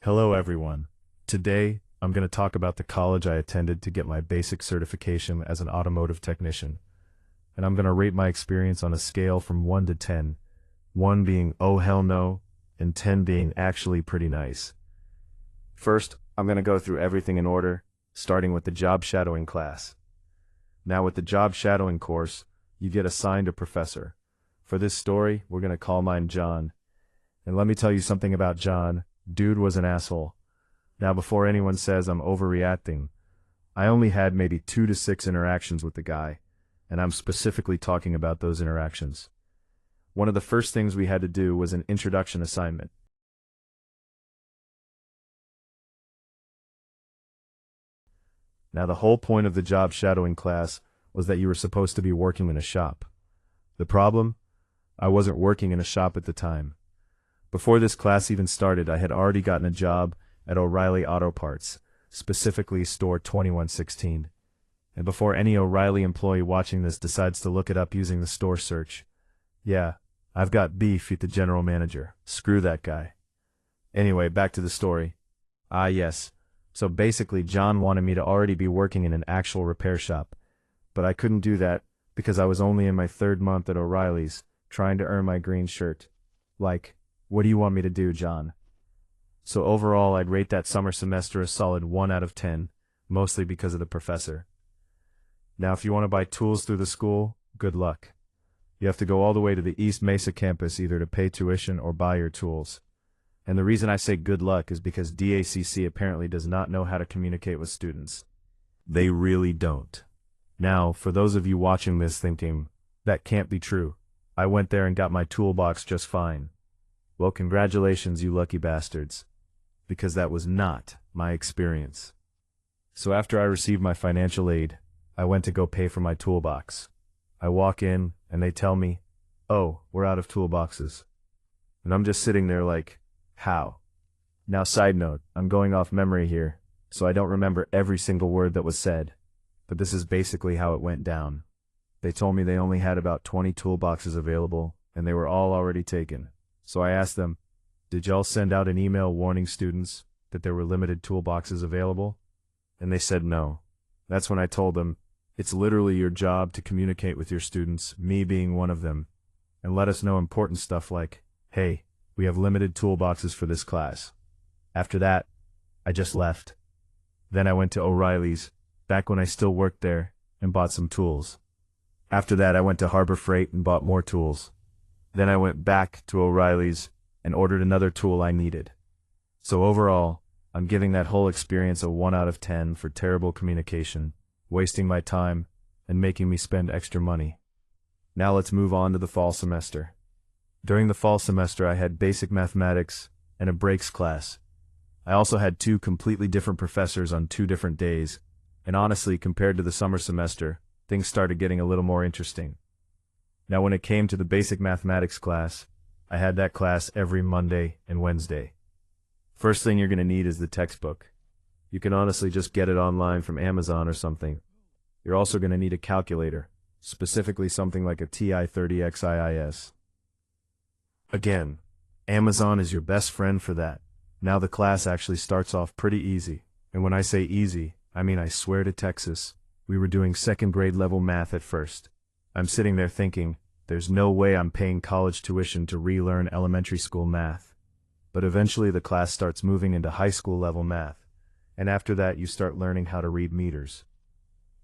Hello everyone. Today, I'm going to talk about the college I attended to get my basic certification as an automotive technician. And I'm going to rate my experience on a scale from 1 to 10, 1 being oh hell no, and 10 being actually pretty nice. First, I'm going to go through everything in order, starting with the job shadowing class. Now with the job shadowing course, you get assigned a professor. For this story, we're going to call mine John. And let me tell you something about John. Dude was an asshole. Now before anyone says I'm overreacting, I only had maybe 2 to 6 interactions with the guy, and I'm specifically talking about those interactions. One of the first things we had to do was an introduction assignment. Now the whole point of the job shadowing class was that you were supposed to be working in a shop. The problem? I wasn't working in a shop at the time. Before this class even started, I had already gotten a job at O'Reilly Auto Parts, specifically store 2116. And before any O'Reilly employee watching this decides to look it up using the store search, yeah, I've got beef with the general manager. Screw that guy. Anyway, back to the story. Yes. So basically, John wanted me to already be working in an actual repair shop, but I couldn't do that because I was only in my 3rd month at O'Reilly's, trying to earn my green shirt. Like, what do you want me to do, John? So overall, I'd rate that summer semester a solid 1 out of 10, mostly because of the professor. Now, if you want to buy tools through the school, good luck. You have to go all the way to the East Mesa campus either to pay tuition or buy your tools. And the reason I say good luck is because DACC apparently does not know how to communicate with students. They really don't. Now, for those of you watching this thinking, that can't be true, I went there and got my toolbox just fine. Well, congratulations, you lucky bastards, because that was not my experience. So after I received my financial aid, I went to go pay for my toolbox. I walk in, and they tell me, "Oh, we're out of toolboxes." And I'm just sitting there like, how? Now, side note, I'm going off memory here, so I don't remember every single word that was said, but this is basically how it went down. They told me they only had about 20 toolboxes available, and they were all already taken. So I asked them, "Did y'all send out an email warning students that there were limited toolboxes available?" And they said no. That's when I told them, it's literally your job to communicate with your students, me being one of them, and let us know important stuff like, hey, we have limited toolboxes for this class. After that, I just left. Then I went to O'Reilly's, back when I still worked there, and bought some tools. After that, I went to Harbor Freight and bought more tools. Then I went back to O'Reilly's and ordered another tool I needed. So overall, I'm giving that whole experience a 1 out of 10 for terrible communication, wasting my time, and making me spend extra money. Now let's move on to the fall semester. During the fall semester, I had basic mathematics and a breaks class. I also had 2 completely different professors on 2 different days, and honestly, compared to the summer semester, things started getting a little more interesting. Now when it came to the basic mathematics class, I had that class every Monday and Wednesday. First thing you're going to need is the textbook. You can honestly just get it online from Amazon or something. You're also going to need a calculator, specifically something like a TI-30X. Again, Amazon is your best friend for that. Now the class actually starts off pretty easy. And when I say easy, I mean I swear to Texas, we were doing 2nd grade level math at first. I'm sitting there thinking, there's no way I'm paying college tuition to relearn elementary school math. But eventually the class starts moving into high school level math, and after that you start learning how to read meters.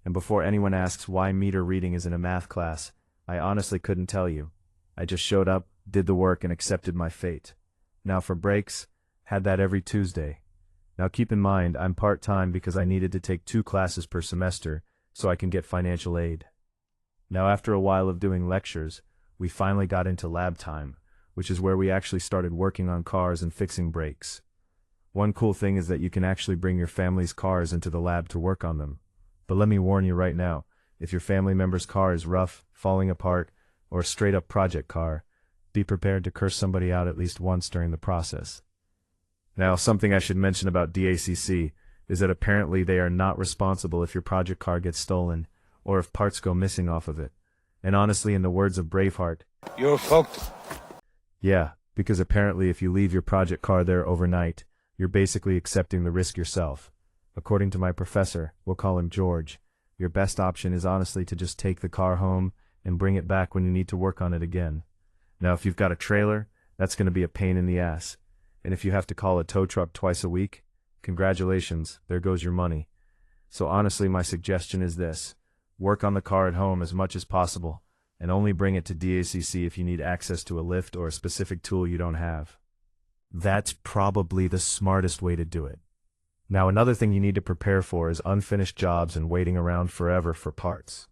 And before anyone asks why meter reading is in a math class, I honestly couldn't tell you. I just showed up, did the work, and accepted my fate. Now for breaks, had that every Tuesday. Now keep in mind, I'm part-time because I needed to take 2 classes per semester so I can get financial aid. Now after a while of doing lectures, we finally got into lab time, which is where we actually started working on cars and fixing brakes. One cool thing is that you can actually bring your family's cars into the lab to work on them. But let me warn you right now, if your family member's car is rough, falling apart, or a straight-up project car, be prepared to curse somebody out at least once during the process. Now, something I should mention about DACC is that apparently they are not responsible if your project car gets stolen, or if parts go missing off of it. And honestly, in the words of Braveheart, "You're fucked." Yeah, because apparently if you leave your project car there overnight, you're basically accepting the risk yourself. According to my professor, we'll call him George, your best option is honestly to just take the car home and bring it back when you need to work on it again. Now, if you've got a trailer, that's going to be a pain in the ass. And if you have to call a tow truck twice a week, congratulations, there goes your money. So honestly, my suggestion is this: work on the car at home as much as possible, and only bring it to DACC if you need access to a lift or a specific tool you don't have. That's probably the smartest way to do it. Now, another thing you need to prepare for is unfinished jobs and waiting around forever for parts.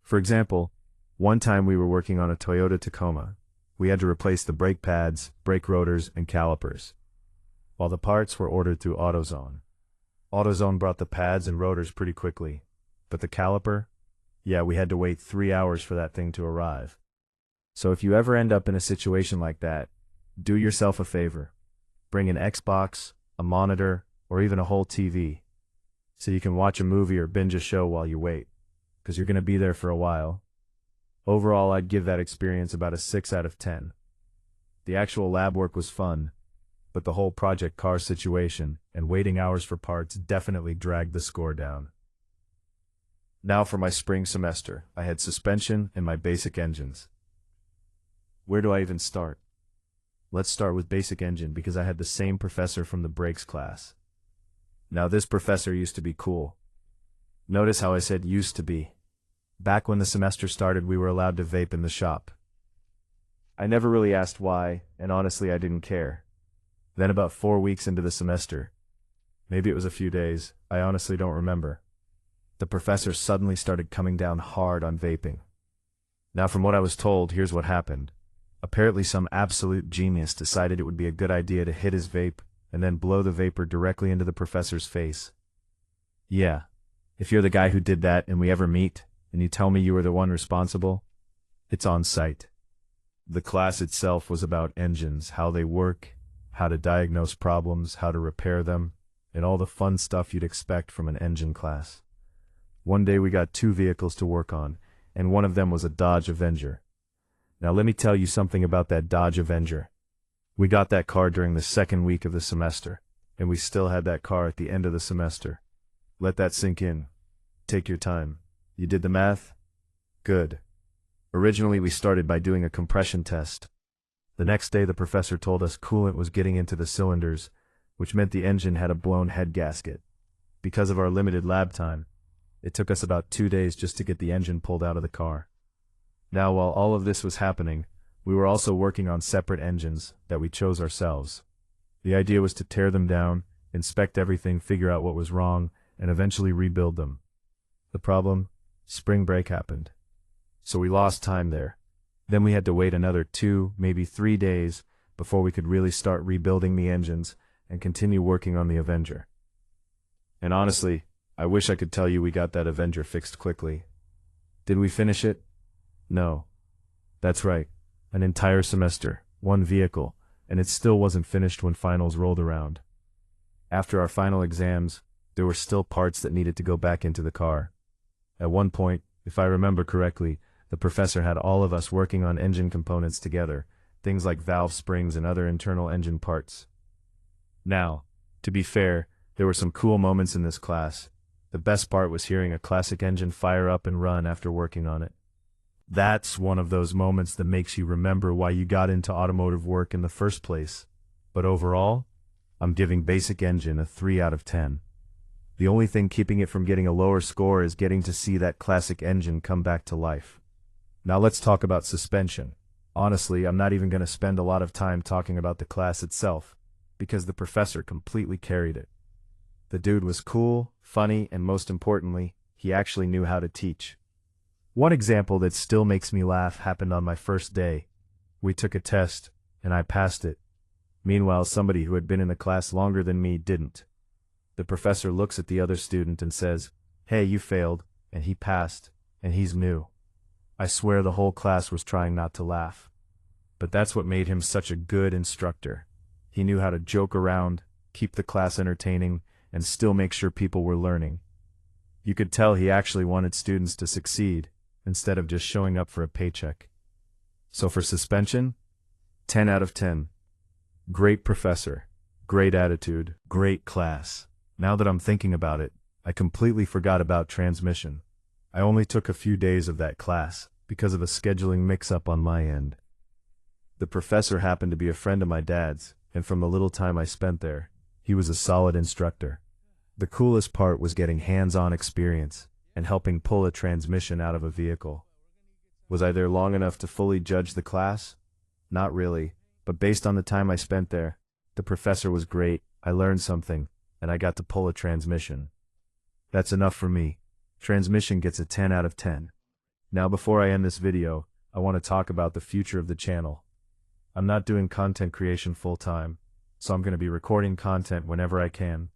For example, one time we were working on a Toyota Tacoma. We had to replace the brake pads, brake rotors, and calipers, while the parts were ordered through AutoZone. AutoZone brought the pads and rotors pretty quickly, but the caliper? Yeah, we had to wait 3 hours for that thing to arrive. So if you ever end up in a situation like that, do yourself a favor. Bring an Xbox, a monitor, or even a whole TV, so you can watch a movie or binge a show while you wait, because you're going to be there for a while. Overall, I'd give that experience about a 6 out of 10. The actual lab work was fun, but the whole project car situation and waiting hours for parts definitely dragged the score down. Now for my spring semester, I had suspension and my basic engines. Where do I even start? Let's start with basic engine because I had the same professor from the brakes class. Now this professor used to be cool. Notice how I said used to be. Back when the semester started, we were allowed to vape in the shop. I never really asked why, and honestly I didn't care. Then about 4 weeks into the semester, maybe it was a few days, I honestly don't remember, the professor suddenly started coming down hard on vaping. Now from what I was told, here's what happened. Apparently some absolute genius decided it would be a good idea to hit his vape and then blow the vapor directly into the professor's face. Yeah, if you're the guy who did that and we ever meet, and you tell me you were the one responsible, it's on site. The class itself was about engines, how they work, how to diagnose problems, how to repair them, and all the fun stuff you'd expect from an engine class. One day we got 2 vehicles to work on, and one of them was a Dodge Avenger. Now let me tell you something about that Dodge Avenger. We got that car during the 2nd week of the semester, and we still had that car at the end of the semester. Let that sink in. Take your time. You did the math? Good. Originally we started by doing a compression test. The next day the professor told us coolant was getting into the cylinders, which meant the engine had a blown head gasket. Because of our limited lab time, it took us about 2 days just to get the engine pulled out of the car. Now while all of this was happening, we were also working on separate engines that we chose ourselves. The idea was to tear them down, inspect everything, figure out what was wrong, and eventually rebuild them. The problem? Spring break happened. So we lost time there. Then we had to wait another 2, maybe 3 days before we could really start rebuilding the engines and continue working on the Avenger. And honestly, I wish I could tell you we got that Avenger fixed quickly. Did we finish it? No. That's right. An entire semester, 1 vehicle, and it still wasn't finished when finals rolled around. After our final exams, there were still parts that needed to go back into the car. At one point, if I remember correctly, the professor had all of us working on engine components together, things like valve springs and other internal engine parts. Now, to be fair, there were some cool moments in this class. The best part was hearing a classic engine fire up and run after working on it. That's one of those moments that makes you remember why you got into automotive work in the first place. But overall, I'm giving basic engine a 3 out of 10. The only thing keeping it from getting a lower score is getting to see that classic engine come back to life. Now let's talk about suspension. Honestly, I'm not even going to spend a lot of time talking about the class itself, because the professor completely carried it. The dude was cool, funny, and most importantly, he actually knew how to teach. One example that still makes me laugh happened on my first day. We took a test, and I passed it. Meanwhile, somebody who had been in the class longer than me didn't. The professor looks at the other student and says, "Hey, you failed," and he passed, and he's new. I swear the whole class was trying not to laugh. But that's what made him such a good instructor. He knew how to joke around, keep the class entertaining, and still make sure people were learning. You could tell he actually wanted students to succeed, instead of just showing up for a paycheck. So for suspension, 10 out of 10. Great professor. Great attitude, great class. Now that I'm thinking about it, I completely forgot about transmission. I only took a few days of that class because of a scheduling mix-up on my end. The professor happened to be a friend of my dad's, and from the little time I spent there, he was a solid instructor. The coolest part was getting hands-on experience and helping pull a transmission out of a vehicle. Was I there long enough to fully judge the class? Not really, but based on the time I spent there, the professor was great, I learned something, and I got to pull a transmission. That's enough for me. Transmission gets a 10 out of 10. Now before I end this video, I want to talk about the future of the channel. I'm not doing content creation full-time, so I'm going to be recording content whenever I can.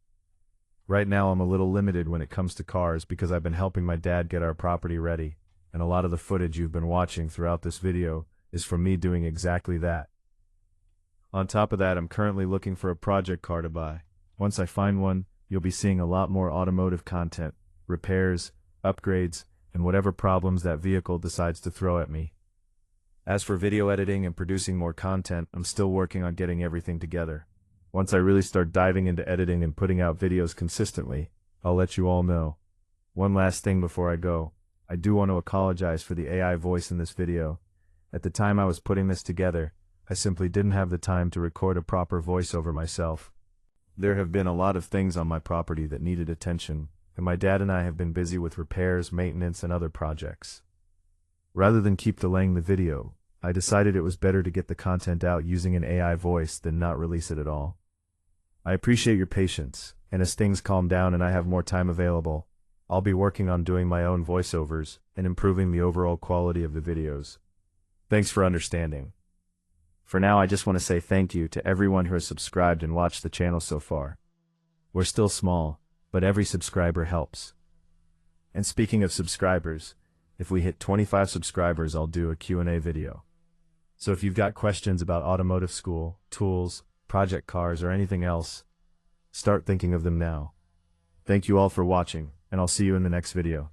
Right now I'm a little limited when it comes to cars because I've been helping my dad get our property ready, and a lot of the footage you've been watching throughout this video is from me doing exactly that. On top of that, I'm currently looking for a project car to buy. Once I find one, you'll be seeing a lot more automotive content, repairs, upgrades, and whatever problems that vehicle decides to throw at me. As for video editing and producing more content, I'm still working on getting everything together. Once I really start diving into editing and putting out videos consistently, I'll let you all know. One last thing before I go, I do want to apologize for the AI voice in this video. At the time I was putting this together, I simply didn't have the time to record a proper voiceover myself. There have been a lot of things on my property that needed attention, and my dad and I have been busy with repairs, maintenance, and other projects. Rather than keep delaying the video, I decided it was better to get the content out using an AI voice than not release it at all. I appreciate your patience, and as things calm down and I have more time available, I'll be working on doing my own voiceovers and improving the overall quality of the videos. Thanks for understanding. For now, I just want to say thank you to everyone who has subscribed and watched the channel so far. We're still small, but every subscriber helps. And speaking of subscribers, if we hit 25 subscribers, I'll do a Q&A video. So if you've got questions about automotive school, tools, project cars, or anything else, start thinking of them now. Thank you all for watching, and I'll see you in the next video.